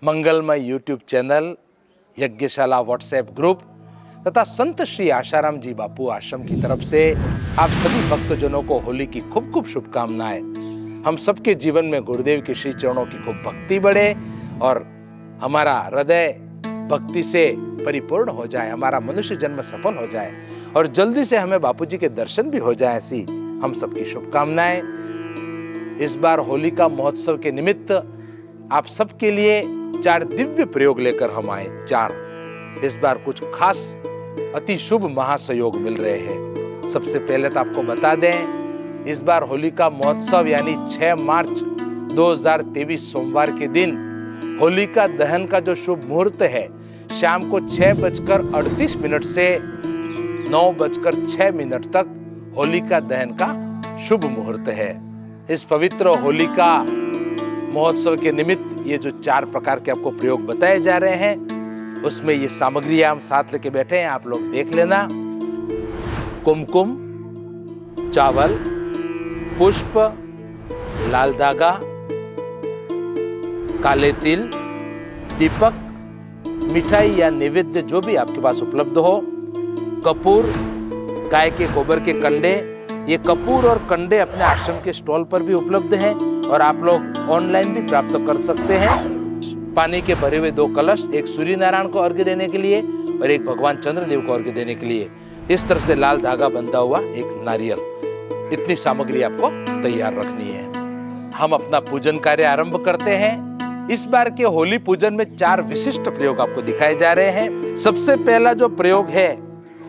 मंगलमय YouTube channel, यज्ञशाला WhatsApp group तथा संत श्री आशाराम जी बापू आश्रम की तरफ से आप सभी भक्तजनों को होली की खूब खूब शुभकामनाएं। हम सबके जीवन में गुरुदेव के श्री चरणों की खूब भक्ति बढ़े और हमारा हृदय भक्ति से परिपूर्ण हो जाए, हमारा मनुष्य जन्म सफल हो जाए और जल्दी से हमें बापूजी के दर्शन भी हो जाए, ऐसी हम सबकी शुभकामनाएं। इस बार होली का महोत्सव के निमित्त आप सबके लिए 4 दिव्य प्रयोग लेकर हम आए। 4 इस बार कुछ खास अति शुभ महासयोग मिल रहे हैं। सबसे पहले तो आपको बता दें, इस बार होली का महोत्सव यानी 6 मार्च 2023 सोमवार के दिन होलिका दहन का जो शुभ मुहूर्त है, शाम को 6:38 से 9:06 तक होलिका दहन का शुभ मुहूर्त है। इस पवित्र होलिका महोत्सव के निमित्त ये जो 4 प्रकार के आपको प्रयोग बताए जा रहे हैं, उसमें ये सामग्री हम साथ लेके बैठे हैं, आप लोग देख लेना। कुमकुम, चावल, पुष्प, लाल धागा, काले तिल, दीपक, मिठाई या नैवेद्य जो भी आपके पास उपलब्ध हो, कपूर, गाय के गोबर के कंडे। ये कपूर और कंडे अपने आश्रम के स्टॉल पर भी उपलब्ध हैं और आप लोग ऑनलाइन भी प्राप्त कर सकते हैं। पानी के भरे हुए 2 कलश, एक सूर्य नारायण को अर्घ्य देने के लिए और एक भगवान चंद्रदेव को अर्घ्य देने के लिए। इस तरह से लाल धागा बंधा हुआ एक नारियल। इतनी सामग्री आपको तैयार रखनी है। हम अपना पूजन कार्य आरंभ करते हैं। इस बार के होली पूजन में 4 विशिष्ट प्रयोग आपको दिखाए जा रहे हैं। सबसे पहला जो प्रयोग है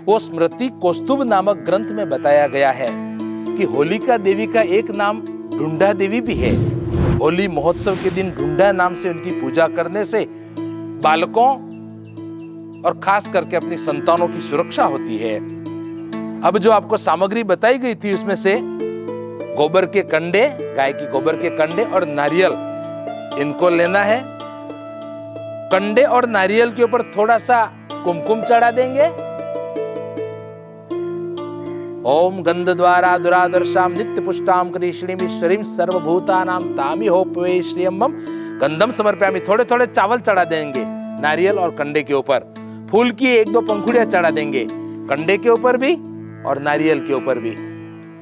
वो स्मृति कौस्तुभ नामक ग्रंथ में बताया गया है कि होलिका देवी का एक नाम ढूंढा देवी भी है। होली महोत्सव के दिन ढूंढा नाम से उनकी पूजा करने से बालकों और खास करके अपनी संतानों की सुरक्षा होती है। अब जो आपको सामग्री बताई गई थी उसमें से गोबर के कंडे, गाय की गोबर के कंडे और नारियल, इनको लेना है। कंडे और नारियल के ऊपर थोड़ा सा कुमकुम चढ़ा देंगे। ओम गंध द्वारा दुरादर्शाम नित्य पुष्टाम करीश्रीम ईश्वरीम सर्वभूतानां तामि होपवे श्रियम्बम गंधम समर्पयामि। थोड़े थोड़े चावल चढ़ा देंगे नारियल और कंडे के ऊपर। फूल की 1-2 पंखुड़ियां चढ़ा देंगे कंडे के ऊपर भी और नारियल के ऊपर भी।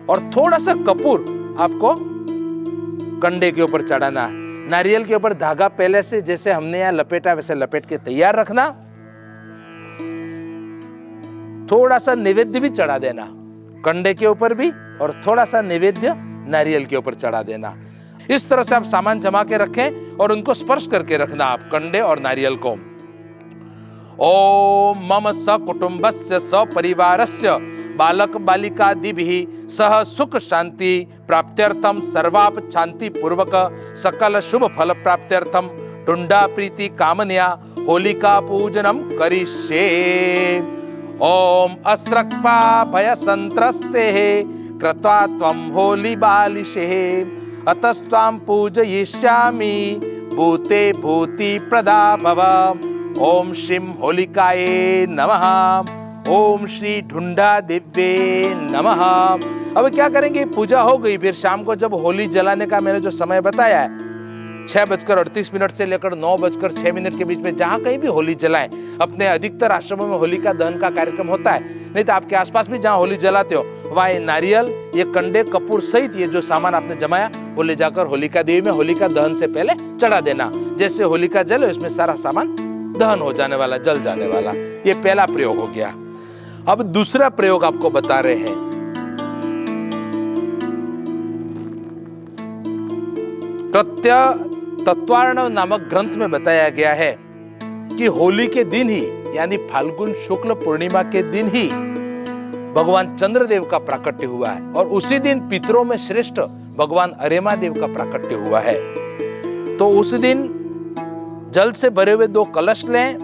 और थोड़ा सा कपूर आपको कंडे के ऊपर चढ़ाना है। नारियल के ऊपर धागा पहले से जैसे हमने यहाँ लपेटा वैसे लपेट के तैयार रखना। थोड़ा सा नैवेद्य भी चढ़ा देना कंडे के ऊपर भी और थोड़ा सा नैवेद्य नारियल के ऊपर चढ़ा देना। इस तरह से आप सामान जमा के रखें और उनको स्पर्श करके रखना आप कंडे और नारियल को। ओम मम सकुटुंबस्य सपरिवारस्य बालक बालिकादिभिः सह सुख शांति प्राप्त्यर्थम सर्वाप शांति पूर्वक सकल शुभ फल प्राप्त्यर्थम ढूंढा प्रीति कामनया होलिका पूजनम करिष्ये। ओम अस्रक्पा भय संत्रस्ते कृत्वा त्वं होली बालिशे अतस्त्वां पूजयिष्यामि भूते भूति प्रदा भव। ओम श्रीं होलिकाये नमः। ओम श्री ढूंढा दिव्ये नमः। अब क्या करेंगे, पूजा हो गई, फिर शाम को जब होली जलाने का मैंने जो समय बताया है 6:38 से लेकर 9:06 के बीच में जहां कहीं भी होली जलाएं। अपने अधिकतर आश्रमों में होलिका दहन का कार्यक्रम होता है, नहीं तो आपके आसपास भी जहां होली जलाते हो वहां ये नारियल, ये कंडे, कपूर सहित ये जो सामान आपने जमाया वो ले जाकर होलिका देवी में होलिका दहन से पहले चढ़ा देना। जैसे होलिका जले उसमें सारा सामान दहन हो जाने वाला, जल जाने वाला। ये पहला प्रयोग हो गया। अब दूसरा प्रयोग आपको बता रहे हैं। प्रत्यय तत्वार्णव नामक ग्रंथ में बताया गया है कि होली के दिन ही यानी फाल्गुन शुक्ल पूर्णिमा के दिन ही भगवान चंद्रदेव का प्राकट्य हुआ है और उसी दिन पितरों में श्रेष्ठ भगवान अरेमा देव का प्राकट्य हुआ है। तो उस दिन जल से भरे हुए 2 कलश लें।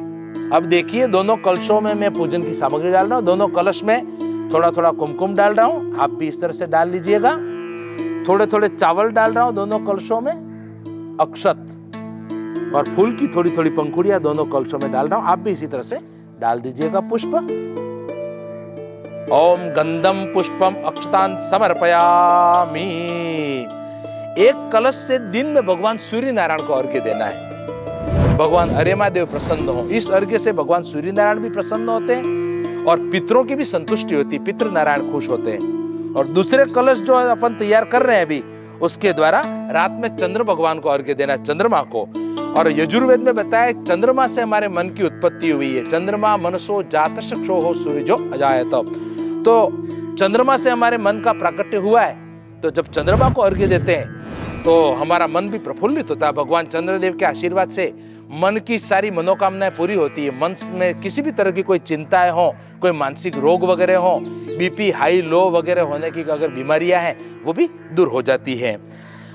अब देखिए, दोनों कलशों में मैं पूजन की सामग्री डाल रहा हूँ। दोनों कलश में थोड़ा थोड़ा कुमकुम डाल रहा हूँ, आप भी इस तरह से डाल लीजिएगा। थोड़े थोड़े चावल डाल रहा हूँ दोनों कलशों में, अक्षत और फूल की थोड़ी थोड़ी पंखुड़ियां दोनों कलशों में डाल रहा हूं, आप भी इसी तरह से डाल दीजिएगा पुष्प। ओम गंधम पुष्पम अक्षतान समर्पयामि। एक कलश से दिन में भगवान सूर्य नारायण को अर्घ्य देना है। भगवान अर्यमादेव प्रसन्न हो। इस अर्घ्य से भगवान सूर्य नारायण भी प्रसन्न होते हैं और पितरों की भी संतुष्टि होती है, पितृ नारायण खुश होते हैं। और दूसरे कलश जो अपन तैयार कर रहे हैं अभी, उसके द्वारा रात में चंद्र भगवान को अर्घ्य देना है, चंद्रमा को। और यजुर्वेद में बताया चंद्रमा से हमारे मन की उत्पत्ति हुई है। चंद्रमा मनसो जातश्च क्षोहो सूर्यो अजायत। तो चंद्रमा से हमारे मन का प्राकट्य हुआ है। तो जब चंद्रमा को अर्घ्य देते हैं तो हमारा मन भी प्रफुल्लित होता है। भगवान चंद्रदेव के आशीर्वाद से मन की सारी मनोकामनाएं पूरी होती है। मन में किसी भी तरह की कोई चिंताएं हो, कोई मानसिक रोग वगैरह हो, बीपी हाई लो वगैरह होने की अगर बीमारियां हैं वो भी दूर हो जाती है।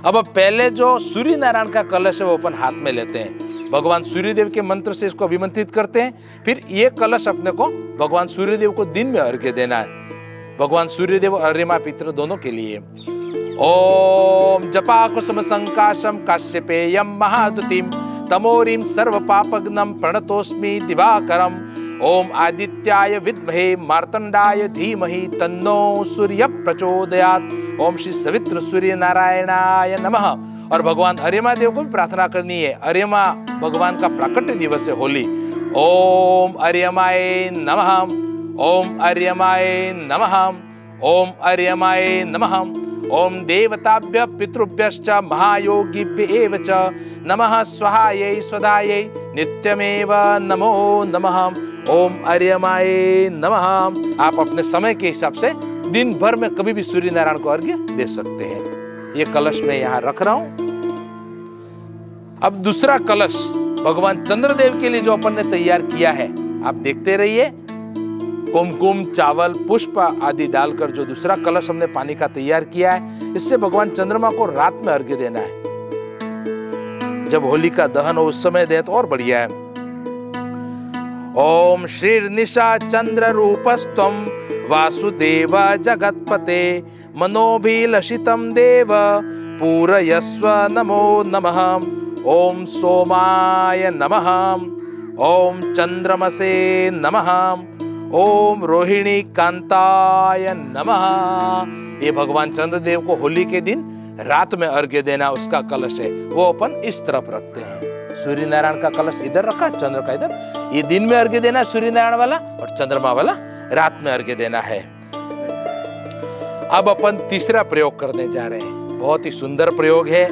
अब पहले जो सूर्य नारायण का कलश है वो अपन हाथ में लेते हैं, भगवान सूर्यदेव के मंत्र से इसको अभिमंत्रित करते हैं। फिर ये कलश अपने को भगवान सूर्यदेव को दिन में अर्घ्य देना है, भगवान सूर्यदेव और अर्यमा पितृ दोनों के लिए। ओम जपाकुसुम संकाशम काश्यपेयम महादुतिम तमोरिम सर्व पापग्नम प्रणतोस्मि दिवाकरम। ओम आदित्याय विद्महे मार्तंडाय धीमहि तन्नो सूर्य प्रचोदयात्। ओम श्री सवित्र सूर्य नारायणाय नमः। और भगवान अर्यमा देव को भी प्रार्थना करनी है। अर्यमा भगवान का प्राकट्य दिवस है होली। ओम अर्यमाय नमः, ओम अर्यमाय नमः, ओम अर्यमाय नमः। ओम देवताभ्य पितृभ्यश्च महायोगिभ्य एव च नमः स्वाहायै स्वधायै नित्यमेव नमो नमः। ओम अर्यमाय नमः। आप अपने समय के हिसाब से दिन भर में कभी भी सूर्य नारायण को अर्घ्य दे सकते हैं। ये कलश मैं यहाँ रख रहा हूं। अब दूसरा कलश भगवान चंद्रदेव के लिए जो अपन ने तैयार किया है, आप देखते रहिए। कुमकुम चावल पुष्प आदि डालकर जो दूसरा कलश हमने पानी का तैयार किया है, इससे भगवान चंद्रमा को रात में अर्घ्य देना है। जब होली का दहन हो उस समय दे तो और बढ़िया है। ओम श्रीर्निशा चंद्र रूपस्त्वं वासुदेव जगत्पते मनोभिलषितं देव पूरयस्व नमो नमः। ओम सोमाय नमः, ओम चंद्रमसे नमः, ओम रोहिणी कांताय नमः। ये भगवान चंद्रदेव को होली के दिन रात में अर्घ्य देना उसका कलश है, वो अपन इस तरफ रखते हैं। सूर्य नारायण का कलश इधर रखा, चंद्र का इधर। ये दिन में अर्घ्य देना सूर्य नारायण वाला, और चंद्रमा वाला रात में अर्घ्य देना है। अब अपन तीसरा प्रयोग करने जा रहे हैं। बहुत ही सुंदर प्रयोग है।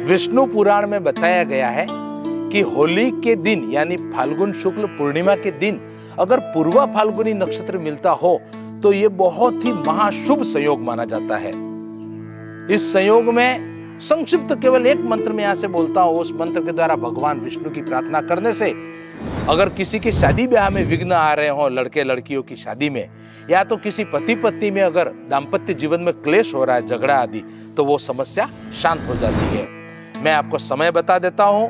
विष्णु पुराण में बताया गया है कि होली के दिन यानी फाल्गुन शुक्ल पूर्णिमा के दिन अगर पूर्वा फाल्गुनी नक्षत्र मिलता हो तो ये बहुत ही महाशुभ संयोग माना जाता है। इस संयोग में संक्षिप्त केवल एक मंत्र में यहां से बोलता हूं। उस मंत्र के द्वारा भगवान विष्णु की प्रार्थना करने से अगर किसी की शादी ब्याह में विघ्न आ रहे हो, लड़के लड़कियों की शादी में, या तो किसी पति पत्नी में अगर दाम्पत्य जीवन में क्लेश हो रहा है, झगड़ा आदि, तो वो समस्या शांत हो जाती है। मैं आपको समय बता देता हूं।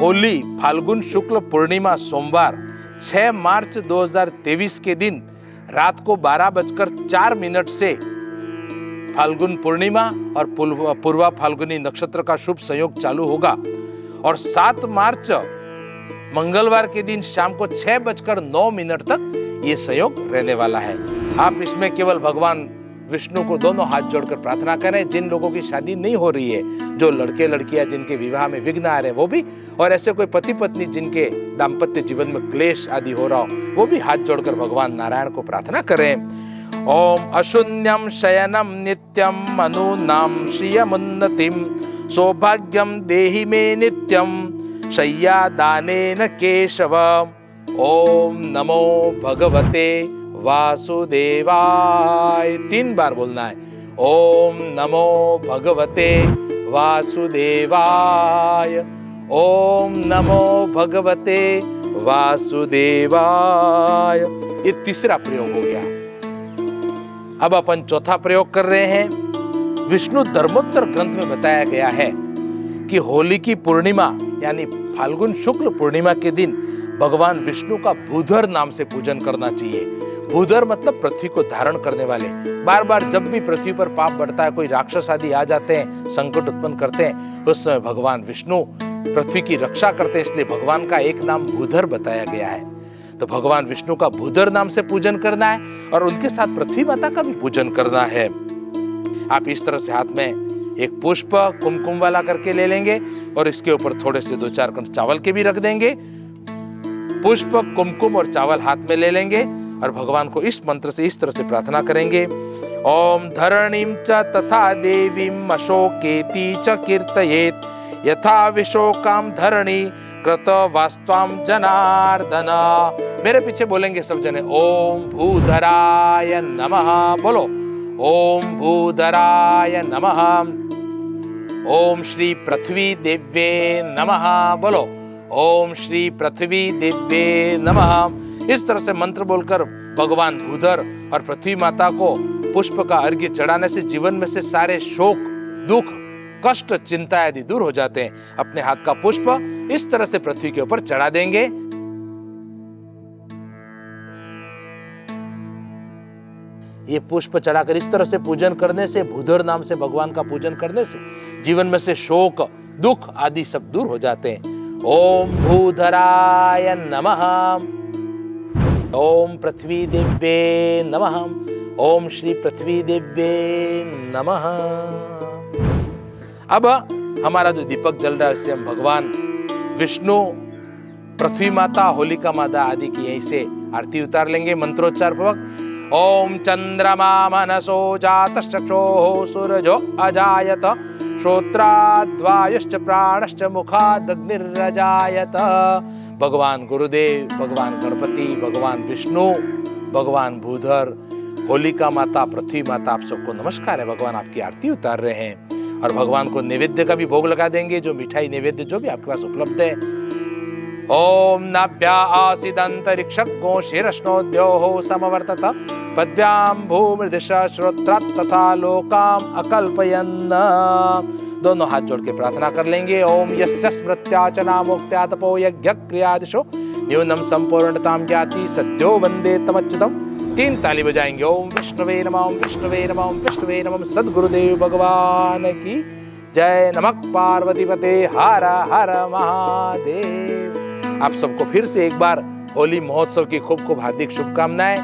होली फाल्गुन शुक्ल पूर्णिमा सोमवार 6 मार्च 2023 के दिन रात को 12:04 से फाल्गुन पूर्णिमा और पूर्वा फाल्गुनी नक्षत्र का शुभ संयोग चालू होगा। और 7 मार्च मंगलवार के दिन शाम को 6:09 तक ये संयोग रहने वाला है। आप इसमें केवल भगवान विष्णु को दोनों हाथ जोड़कर प्रार्थना करें। जिन लोगों की शादी नहीं हो रही है, जो लड़के लड़कियां जिनके विवाह में विघ्न आ रहे हैं वो भी, और ऐसे कोई पति पत्नी जिनके दाम्पत्य जीवन में क्लेश आदि हो रहा हो, वो भी हाथ जोड़कर भगवान नारायण को प्रार्थना करें। ओम अशून्यम शयनम नित्यम मनुनाम श्रियमुन्नतिम सौभाग्यम देहि मे नित्यम शय्या दानेन केशव। ओम नमो भगवते वासुदेवाय। 3 बार बोलना है। ओम नमो भगवते वासुदेवाय, ओम नमो भगवते वासुदेवाय। ये तीसरा प्रयोग हो गया। अब अपन चौथा प्रयोग कर रहे हैं। विष्णु धर्मोत्तर ग्रंथ में बताया गया है कि होली की पूर्णिमा यानी फाल्गुन शुक्ल पूर्णिमा के दिन भगवान विष्णु का भूधर नाम से पूजन करना चाहिए। भूधर मतलब पृथ्वी को धारण करने वाले। बार बार जब भी पृथ्वी पर पाप बढ़ता है, कोई राक्षस आदि आ जाते हैं, संकट उत्पन्न करते हैं, उस समय भगवान विष्णु पृथ्वी की रक्षा करते हैं। इसलिए भगवान का एक नाम भूधर बताया गया है। तो भगवान विष्णु का भूधर नाम से पूजन करना है और उनके साथ पृथ्वी माता का भी पूजन करना है। आप इस तरह से हाथ में एक पुष्प कुमकुम वाला करके ले लेंगे और इसके ऊपर थोड़े से 2-4 कण चावल के भी रख देंगे। पुष्प, कुमकुम और चावल हाथ में ले लेंगे और भगवान को इस मंत्र से इस तरह से प्रार्थना करेंगे। ओम धरणीं च तथा देवीं अशोकेति च कीर्तयेत् यथा विशोकाम धरणी कृत वास्त्वाम जनार्दन। मेरे पीछे बोलेंगे सब जने, ओम भूधराय नमः। बोलो, ओम भूधराय नमः। ओम श्री पृथ्वी देव्ये नमः। बोलो, ओम श्री पृथ्वी देव्ये नमः। इस तरह से मंत्र बोलकर भगवान भूधर और पृथ्वी माता को पुष्प का अर्घ्य चढ़ाने से जीवन में से सारे शोक, दुख, कष्ट, चिंता आदि दूर हो जाते हैं। अपने हाथ का पुष्प इस तरह से पृथ्वी के ऊपर चढ़ा देंगे। ये पुष्प चढ़ाकर इस तरह से पूजन करने से, भूधर नाम से भगवान का पूजन करने से जीवन में से शोक, दुख आदि सब दूर हो जाते हैं। ओम भूधराय नमः। ओम पृथ्वी देव्ये नमः। ओम श्री पृथ्वी देव्ये नमः। अब हमारा जो दीपक जल रहा है उससे हम भगवान विष्णु, पृथ्वी माता, होलिका माता आदि की यहीं से आरती उतार लेंगे मंत्रोच्चार पूर्वक। ओम चंद्रमा मनसो जातश्चक्षुः सूरजो अजायत श्रोत्राद्वायुश्च प्राणश्च मुखादग्निरजायत। भगवान गुरुदेव, भगवान गणपति, भगवान विष्णु, भगवान भूधर, होलिका माता, पृथ्वी माता, आप सबको नमस्कार है। भगवान आपकी आरती उतार रहे हैं और भगवान को नैवेद्य का भी भोग लगा देंगे, जो मिठाई नैवेद्य जो भी आपके पास उपलब्ध है। ओम नाभ्या आसीदंतरिक्षको शिरश्नोद्योः समवर्तत पद्भ्याम भूमृदिशा श्रोत्रात् तथा लोकाम अकल्पयन्। दोनों हाथ जोड़ के प्रार्थना कर लेंगे। ओम यस्य स्मृत्या च नामोक्त्या तपो यज्ञ क्रियादिशो न्यूनम संपूर्णताम ज्ञाति सद्यो वंदे तमच्युतम। 3 ताली बजाएंगे। ओम विष्णुवे नमः, ओम विष्णुवे नमः, ओम विष्णुवे नमः। सद्गुरुदेव भगवान की जय। नमः पार्वतीपते हर हर महादेव। आप सबको फिर से एक बार होली महोत्सव की खूब खूब हार्दिक शुभकामनाएं।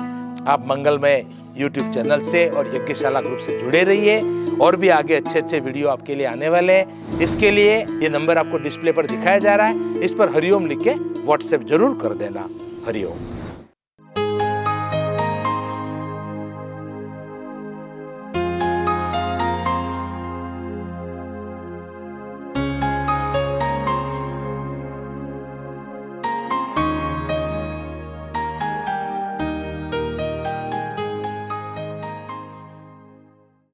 आप मंगलमय YouTube चैनल से और यज्ञशाला ग्रुप से जुड़े रहिए और भी आगे अच्छे अच्छे वीडियो आपके लिए आने वाले हैं। इसके लिए ये नंबर आपको डिस्प्ले पर दिखाया जा रहा है, इस पर हरिओम लिख के व्हाट्सएप जरूर कर देना। हरिओम।